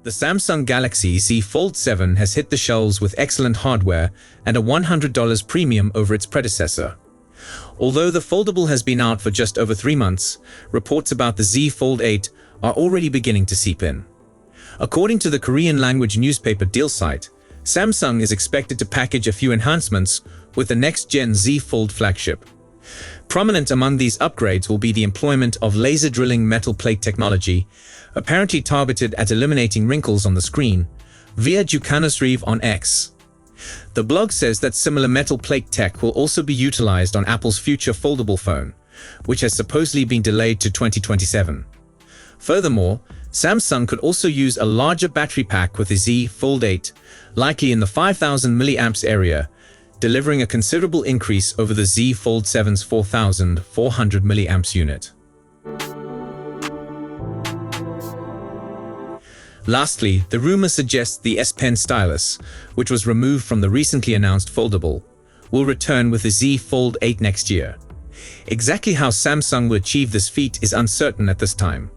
The Samsung Galaxy Z Fold 7 has hit the shelves with excellent hardware and a $100 premium over its predecessor. Although the foldable has been out for just over 3 months, reports about the Z Fold 8 are already beginning to seep in. According to the Korean-language newspaper Deal site, Samsung is expected to package a few enhancements with the next-gen Z Fold flagship. Prominent among these upgrades will be the employment of laser drilling metal plate technology, apparently targeted at eliminating wrinkles on the screen, via Reeve on X. The blog says that similar metal plate tech will also be utilized on Apple's future foldable phone, which has supposedly been delayed to 2027. Furthermore, Samsung could also use a larger battery pack with the Z Fold 8, likely in the 5000 mAh area, delivering a considerable increase over the Z Fold 7's 4400 mAh unit. Lastly, the rumor suggests the S Pen stylus, which was removed from the recently announced foldable, will return with the Z Fold 8 next year. Exactly how Samsung will achieve this feat is uncertain at this time.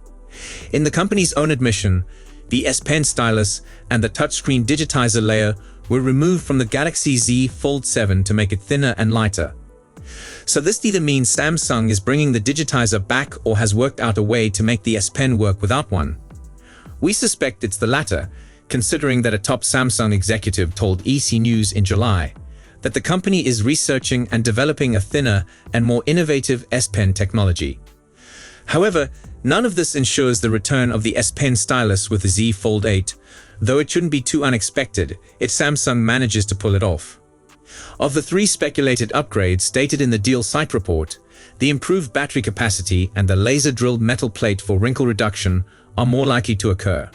In the company's own admission, the S Pen stylus and the touchscreen digitizer layer were removed from the Galaxy Z Fold 7 to make it thinner and lighter. So this either means Samsung is bringing the digitizer back or has worked out a way to make the S Pen work without one. We suspect it's the latter, considering that a top Samsung executive told EC News in July that the company is researching and developing a thinner and more innovative S Pen technology. However, none of this ensures the return of the S Pen stylus with the Z Fold 8, though it shouldn't be too unexpected if Samsung manages to pull it off. Of the 3 speculated upgrades stated in the Deal site report, the improved battery capacity and the laser-drilled metal plate for wrinkle reduction are more likely to occur.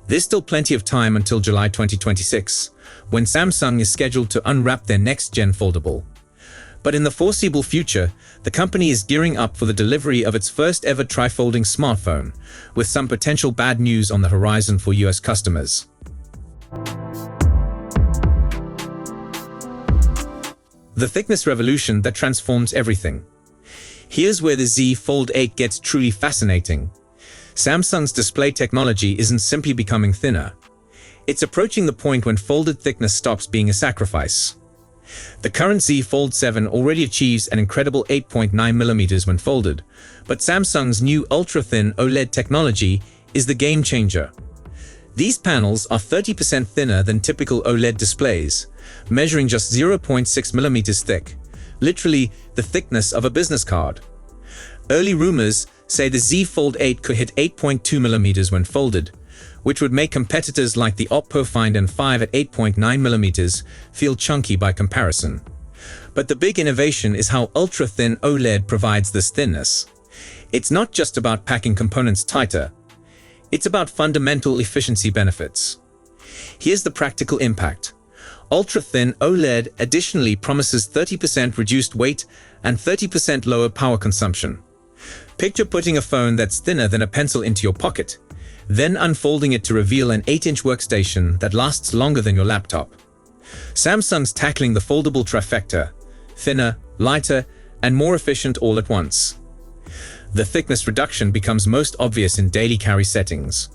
There's still plenty of time until July 2026, when Samsung is scheduled to unwrap their next-gen foldable. But in the foreseeable future, the company is gearing up for the delivery of its first-ever tri-folding smartphone, with some potential bad news on the horizon for US customers. The thickness revolution that transforms everything. Here's where the Z Fold 8 gets truly fascinating. Samsung's display technology isn't simply becoming thinner. It's approaching the point when folded thickness stops being a sacrifice. The current Z Fold 7 already achieves an incredible 8.9mm when folded, but Samsung's new ultra-thin OLED technology is the game changer. These panels are 30% thinner than typical OLED displays, measuring just 0.6mm thick, literally the thickness of a business card. Early rumors say the Z Fold 8 could hit 8.2mm when folded, which would make competitors like the Oppo Find N5 at 8.9mm feel chunky by comparison. But the big innovation is how ultra-thin OLED provides this thinness. It's not just about packing components tighter. It's about fundamental efficiency benefits. Here's the practical impact. Ultra-thin OLED additionally promises 30% reduced weight and 30% lower power consumption. Picture putting a phone that's thinner than a pencil into your pocket, then unfolding it to reveal an 8-inch workstation that lasts longer than your laptop. Samsung's tackling the foldable trifecta: thinner, lighter, and more efficient all at once. The thickness reduction becomes most obvious in daily carry settings.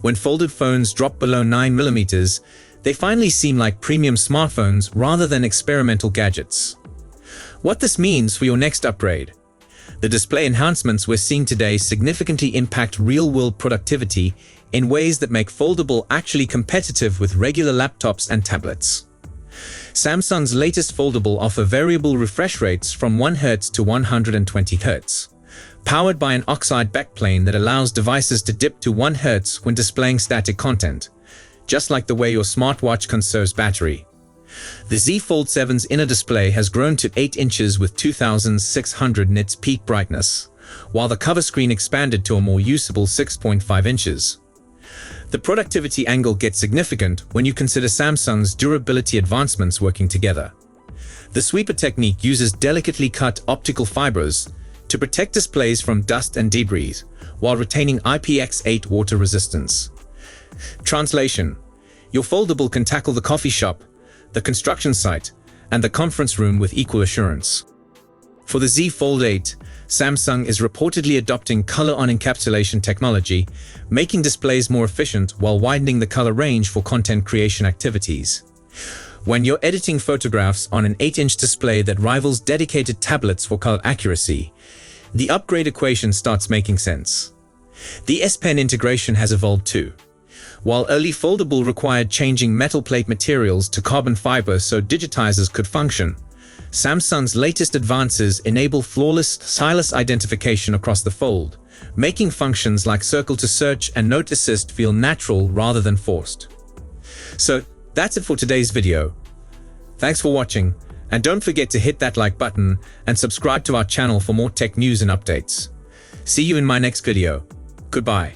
When folded phones drop below 9mm, they finally seem like premium smartphones rather than experimental gadgets. What this means for your next upgrade. The display enhancements we're seeing today significantly impact real-world productivity in ways that make foldable actually competitive with regular laptops and tablets. Samsung's latest foldable offer variable refresh rates from 1 Hz to 120 Hz, powered by an oxide backplane that allows devices to dip to 1 Hz when displaying static content, just like the way your smartwatch conserves battery. The Z Fold 7's inner display has grown to 8 inches with 2600 nits peak brightness, while the cover screen expanded to a more usable 6.5 inches. The productivity angle gets significant when you consider Samsung's durability advancements working together. The sweeper technique uses delicately cut optical fibers to protect displays from dust and debris, while retaining IPX8 water resistance. Translation: your foldable can tackle the coffee shop, the construction site, and the conference room with equal assurance. For the Z Fold 8, Samsung is reportedly adopting color-on encapsulation technology, making displays more efficient while widening the color range for content creation activities. When you're editing photographs on an 8-inch display that rivals dedicated tablets for color accuracy, the upgrade equation starts making sense. The S Pen integration has evolved too. While early foldable required changing metal plate materials to carbon fiber so digitizers could function, Samsung's latest advances enable flawless stylus identification across the fold, making functions like circle to search and note assist feel natural rather than forced. So that's it for today's video. Thanks for watching, and don't forget to hit that like button and subscribe to our channel for more tech news and updates. See you in my next video. Goodbye.